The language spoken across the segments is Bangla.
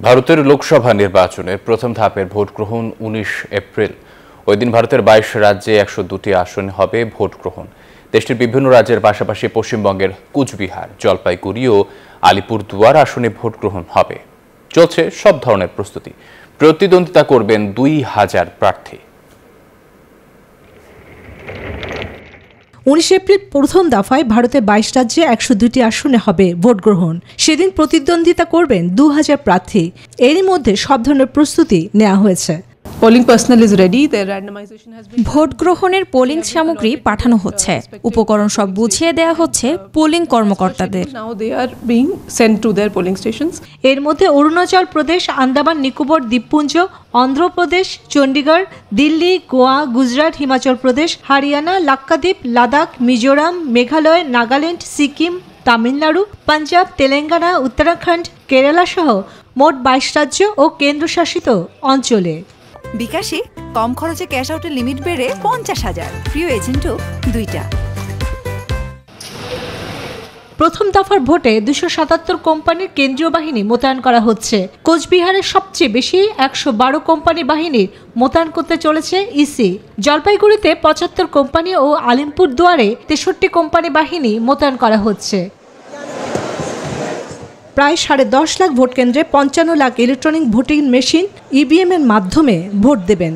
ভারতের লোকসভা নির্বাচনের প্রথম ধাপের ভোট গ্রহণ ১৯ এপ্রিল। ওই দিন ভারতের ২২ রাজ্যে ১০২টি আসনে হবে ভোট গ্রহণ। দেশটির বিভিন্ন রাজ্যের পাশাপাশি পশ্চিমবঙ্গের কুচবিহার, জলপাইগুড়ি ও আলিপুরদুয়ার আসনে ভোট গ্রহণ হবে। চলছে সব ধরনের প্রস্তুতি। প্রতিদ্বন্দ্বিতা করবেন ২,০০০ প্রার্থী। ১৯ এপ্রিল প্রথম দফায় ভারতের ২২ রাজ্যে ১০২টি আসনে হবে ভোট গ্রহণ। সেদিন প্রতিদ্বন্দ্বিতা করবেন ২,০০০ প্রার্থী। এরই মধ্যে সব ধরনের প্রস্তুতি নেওয়া হয়েছে। ভোট গ্রহণের পোলিং সামগ্রী পাঠানো হচ্ছে, উপকরণ সব বুঝিয়ে দেওয়া হচ্ছে পোলিং কর্মকর্তাদের। এর মধ্যে অরুণাচল প্রদেশ, আন্দামান নিকোবর দ্বীপপুঞ্জ, অন্ধ্রপ্রদেশ, চণ্ডীগড়, দিল্লি, গোয়া, গুজরাট, হিমাচল প্রদেশ, হরিয়ানা, লাক্ষাদ্বীপ, লাদাখ, মিজোরাম, মেঘালয়, নাগাল্যান্ড, সিকিম, তামিলনাড়ু, পাঞ্জাব, তেলেঙ্গানা, উত্তরাখণ্ড, কেরালা সহ মোট ২২ রাজ্য ও কেন্দ্রশাসিত অঞ্চলে। বিকাশে কম খরচে ক্যাশ আউটের লিমিট বেড়ে ৫০,০০০, প্রিয় এজেন্টও ২টা। প্রথম দফার ভোটে ২৭৭ কোম্পানির কেন্দ্রীয় বাহিনী মোতায়েন করা হচ্ছে। কোচবিহারের সবচেয়ে বেশি ১১২ কোম্পানি বাহিনীর মোতায়েন করতে চলেছে ইসি। জলপাইগুড়িতে ৭৫ কোম্পানি ও আলিপুরদুয়ারে ৬৩ কোম্পানি বাহিনী মোতায়েন করা হচ্ছে। প্রায় ১০.৫ লাখ ভোট কেন্দ্রে ৫৫ lakh electronic voting machine EVM এর মাধ্যমে ভোট দেবেন।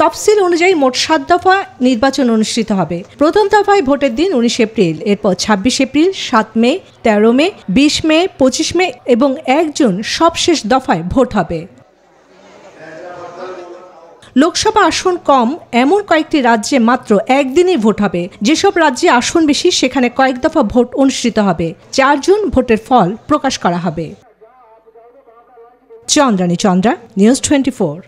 তফসিল অনুযায়ী মোট ৭ দফা নির্বাচন অনুষ্ঠিত হবে। প্রথম দফায় ভোটের দিন ১৯ এপ্রিল, এরপর ২৬ এপ্রিল, ৭ মে, ১৩ মে, ২০ মে, ২৫ মে এবং ১ জুন সবশেষ দফায় ভোট হবে। লোকসভা আসন কম এমন কয়েকটি রাজ্যে মাত্র একদিনই ভোট হবে। যেসব রাজ্যে আসন বেশি সেখানে কয়েক দফা ভোট অনুষ্ঠিত হবে। ৪ জুন ভোটের ফল প্রকাশ করা হবে। চন্দ্রানী চন্দ্রা, নিউজ 24।